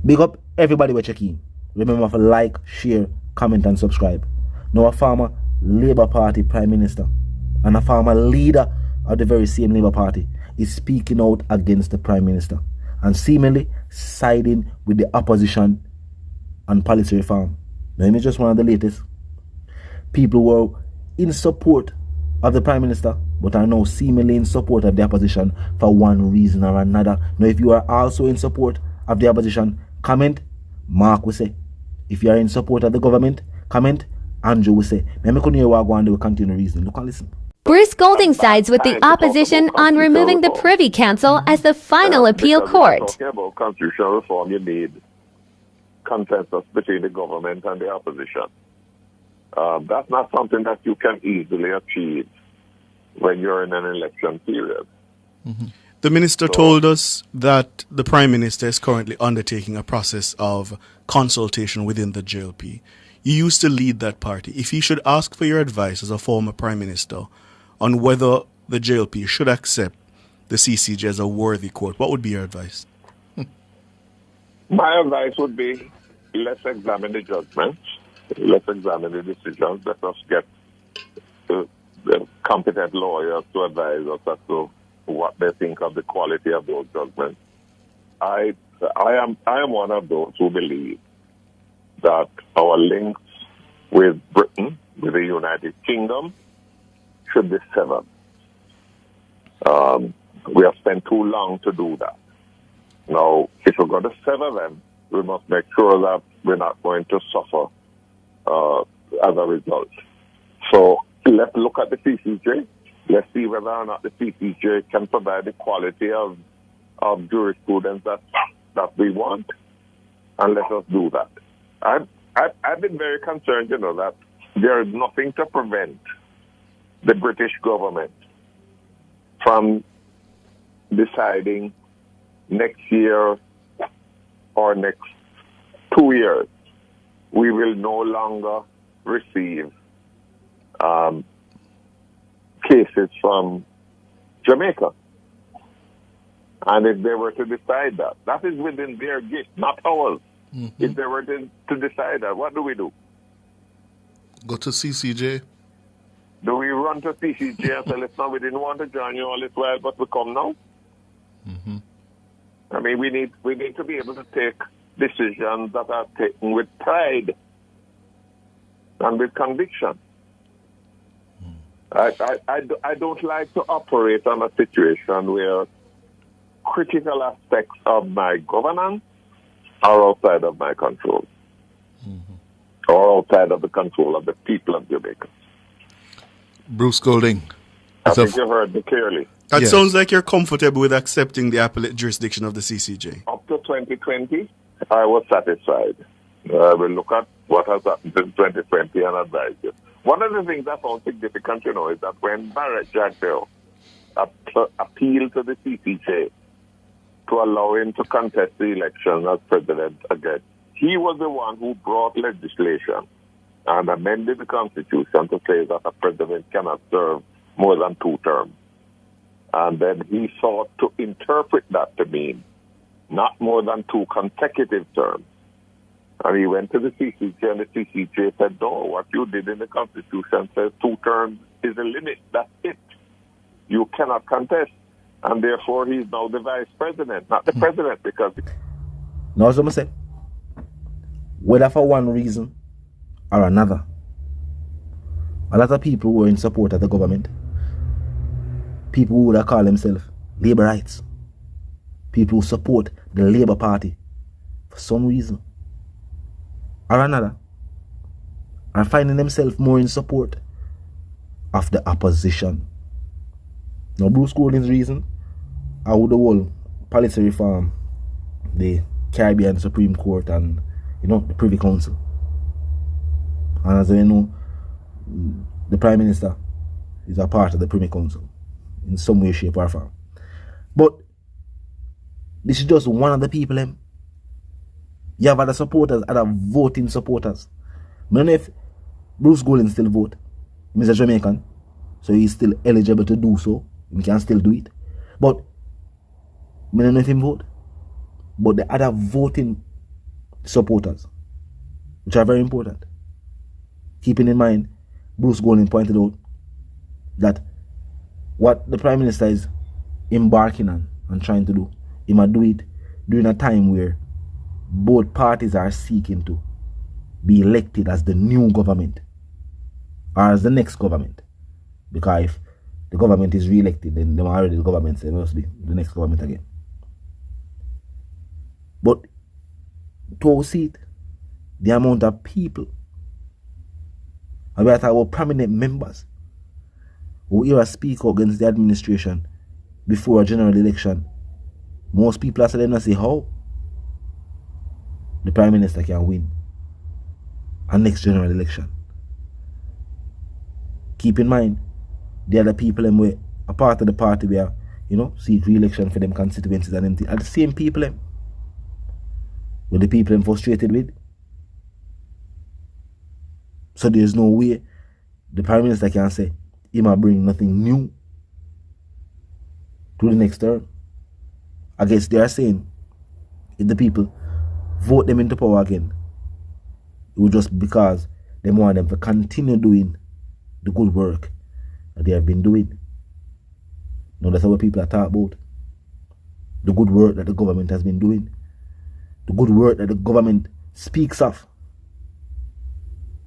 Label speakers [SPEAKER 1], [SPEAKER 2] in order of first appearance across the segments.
[SPEAKER 1] Big up everybody we're checking. Remember to like, share, comment and subscribe. Now a former Labour Party Prime Minister and a former leader of the very same Labour Party is speaking out against the Prime Minister and seemingly siding with the opposition on policy reform. Now, let me just one of the latest. People who were in support of the Prime Minister but are now seemingly in support of the opposition for one reason or another. Now, if you are also in support of the opposition, comment, Mark will say. If you are in support of the government, comment, Andrew will say. Let me continue what I go and do, continue reasoning. Look and listen.
[SPEAKER 2] Bruce Golding sides with the opposition on removing the Privy Council as the final appeal court.
[SPEAKER 3] Talking about constitutional reform, you need consensus between the government and the opposition. That's not something that you can easily achieve when you're in an election period.
[SPEAKER 4] Mm-hmm. The minister told us that the Prime Minister is currently undertaking a process of consultation within the JLP. You used to lead that party. If he should ask for your advice as a former Prime Minister on whether the JLP should accept the CCJ as a worthy court, what would be your advice?
[SPEAKER 3] My advice would be, let's examine the judgments, let's examine the decisions, let us get the competent lawyers to advise us as to what they think of the quality of those judgments. I am one of those who believe that our links with Britain, with the United Kingdom, should be severed. We have spent too long to do that. Now, if we're going to sever them, we must make sure that we're not going to suffer as a result. So let's look at the CCJ. Let's see whether or not the CCJ can provide the quality of jurisprudence that we want, and let us do that. I've been very concerned, that there is nothing to prevent the British government from deciding next year or next 2 years we will no longer receive cases from Jamaica. And if they were to decide that is within their gift, not ours. Mm-hmm. If they were to decide that, what do we do?
[SPEAKER 5] Go to CCJ.
[SPEAKER 3] Do we run to CCJ and say, listen, we didn't want to join you all this while, but we come now?
[SPEAKER 5] Mm-hmm.
[SPEAKER 3] I mean, we need to be able to take decisions that are taken with pride and with conviction. I don't like to operate on a situation where critical aspects of my governance are outside of my control, or outside of the control of the people of Jamaica.
[SPEAKER 5] Bruce Golding.
[SPEAKER 3] I think you heard me clearly.
[SPEAKER 4] That sounds like you're comfortable with accepting the appellate jurisdiction of the CCJ.
[SPEAKER 3] Up to 2020, I was satisfied. We'll look at what has happened in 2020 and advise you. One of the things I found significant, is that when Barrett Jackdale appealed to the CCJ to allow him to contest the election as president again, he was the one who brought legislation and amended the Constitution to say that a president cannot serve more than 2 terms. And then he sought to interpret that to mean not more than 2 consecutive terms. And he went to the CCJ, and the CCJ said, no, what you did in the Constitution says 2 terms is the limit. That's it. You cannot contest. And therefore, he's now the vice president, not the president, because...
[SPEAKER 1] Now, as I say, whether for one reason or another, a lot of people who are in support of the government, people who would call themselves Labour rights, people who support the Labour Party, for some reason or another, are finding themselves more in support of the opposition. Now, Bruce Golding's reason, how would the whole policy reform, the Caribbean Supreme Court, and the Privy Council. And as you know, the Prime Minister is a part of the Privy Council in some way, shape, or form. But this is just one of the people. You have other supporters, other voting supporters. I don't know if Bruce Golding still vote. He's a Jamaican, so he's still eligible to do so. He can still do it. But I don't know if he vote. But the other voting supporters, which are very important. Keeping in mind, Bruce Golding pointed out that what the Prime Minister is embarking on and trying to do, he might do it during a time where both parties are seeking to be elected as the new government or as the next government. Because if the government is re-elected, then them already the government, so it must be the next government again. But to see it, the amount of people, and we are talking about prominent members who hear us speak against the administration before a general election, most people are saying them say how the Prime Minister can win a next general election. Keep in mind, the other people them were a part of the party where, seek re-election for them constituencies and them things. Are the same people them were the people them frustrated with. So there's no way the Prime Minister can say he might bring nothing new to the next term. I guess they are saying if the people vote them into power again, it will just because they want them to continue doing the good work that they have been doing. Now that's what people are talking about. The good work that the government has been doing. The good work that the government speaks of.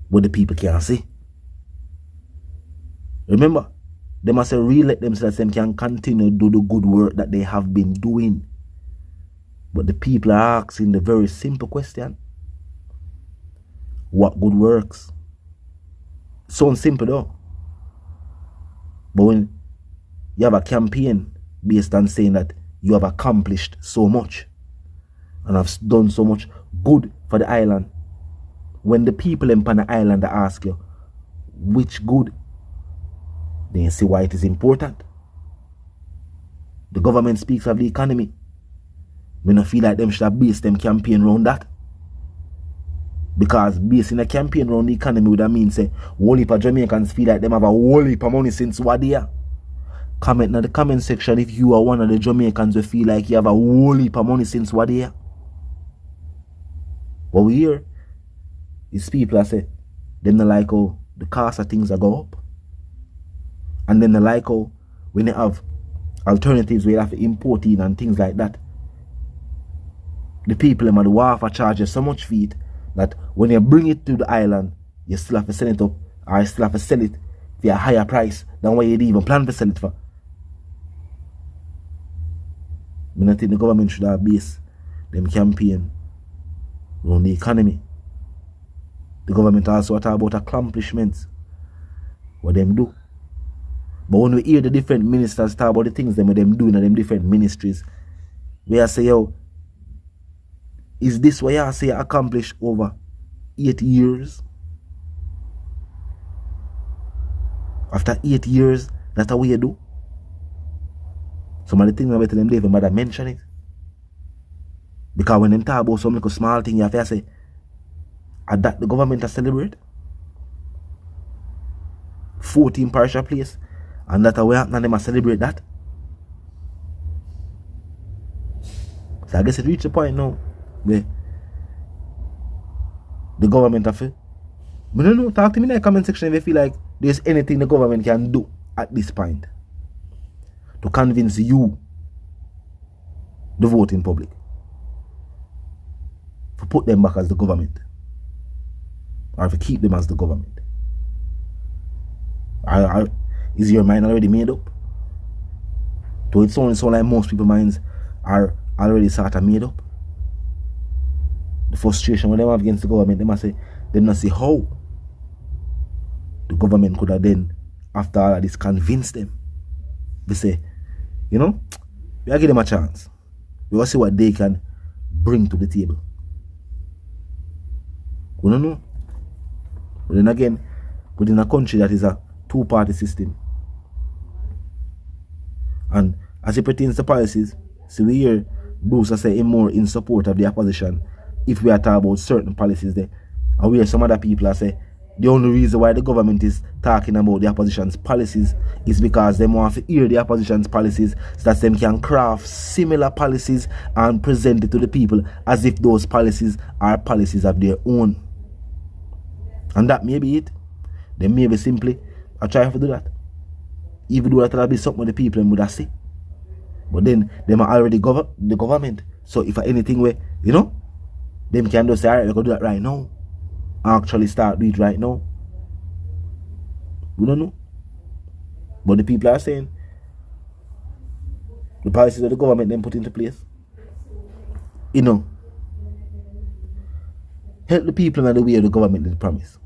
[SPEAKER 1] But the people can't see. Remember, they must re-elect themselves so they can continue to do the good work that they have been doing. But the people are asking the very simple question. What good works? Sounds simple though. But when you have a campaign based on saying that you have accomplished so much and have done so much good for the island, when the people in the island ask you which good, then you see why it is important. The government speaks of the economy. We don't feel like them should have based them campaign around that. Because basing a campaign around the economy would have mean say whole heap of Jamaicans feel like them have a whole heap of money since what year. Comment in the comment section if you are one of the Jamaicans who feel like you have a whole heap of money since what year. What we hear is people that say them not like how the cost of things are go up. And then they like how when they have alternatives where you have to import in and things like that, the people them at the wharf charge you so much for it that when you bring it to the island, you still have to sell it up or you still have to sell it for a higher price than what you'd even plan to sell it for. I don't think the government should have based them campaign on the economy. The government also talk about accomplishments, what them do. But when we hear the different ministers talk about the things them doing in them different ministries, we are say, yo, is this what you say accomplished over 8 years? After 8 years, that's how you do. Some of the things about them, they even bother mention it. Because when them talk about some little small thing, you have to say, are that the government has celebrate? 14 parish place, and that way and them must celebrate that. So I guess it reached the point now where the government have to, but no, talk to me in the comment section if you feel like there's anything the government can do at this point to convince you, the voting public, to put them back as the government or to keep them as the government. Is your mind already made up? So it sounds like most people's minds are already sort of made up. The frustration when they have against the government, they must say, they must see how the government could have then, after all of this, convinced them. They say, we are give them a chance. We will see what they can bring to the table. We don't know. But then again, within a country that is a two-party system, and as it pertains to policies, so we hear Bruce say more in support of the opposition if we are talking about certain policies there. And we hear some other people say The only reason why the government is talking about the opposition's policies is because they want to hear the opposition's policies so that them can craft similar policies and present it to the people as if those policies are policies of their own. And that may be it. They may be simply trying to do that. Even though that'll be something the people would have said. But then they are already the government. So if anything where, them can just say, alright, we're going to do that right now. Actually start do it right now. We don't know. But the people are saying the policies of the government then put into place. Help the people in the way of the government did promise.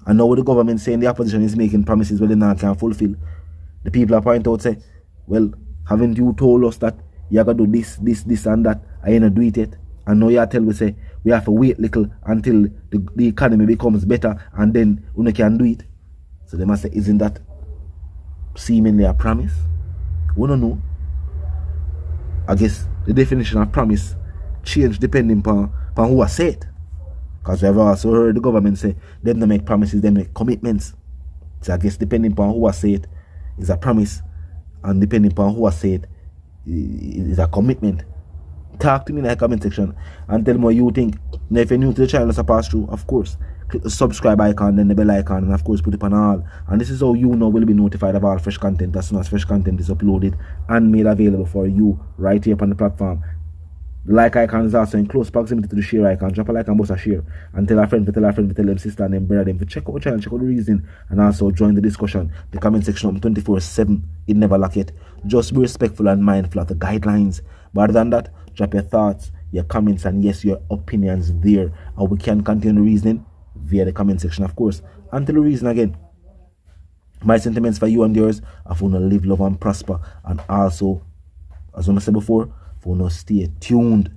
[SPEAKER 1] And now what the government saying the opposition is making promises where they now can't fulfill. The people are pointing out say, well, haven't you told us that you're gonna do this and that? I ain't do it yet. And now you tell we say we have to wait little until the economy becomes better and then we can do it. So they must say, isn't that seemingly a promise? We don't know. I guess the definition of promise change depending upon who I say it. Because we have also heard the government say them to make promises, them make commitments. So I guess depending upon who I say it is a promise, and depending upon who I say it is a commitment. Talk to me in the comment section and tell me what you think. Now if you're new to the channel that's a pass through, of course, click the subscribe icon, then the bell icon, and of course put it on all. And this is how you know will be notified of all fresh content as soon as fresh content is uploaded and made available for you right here on the platform. The like icon is also in close proximity to the share icon. Drop a like and bust a share. And tell a friend, tell them sister and them brother them to check out the channel, check out the reason, and also join the discussion. The comment section open 24/7. It never lock it. Just be respectful and mindful of the guidelines. But other than that, drop your thoughts, your comments, and yes, your opinions there. And we can continue the reasoning via the comment section, of course. Until the reason again. My sentiments for you and yours of want to live, love, and prosper. And also, as I said before, for now stay tuned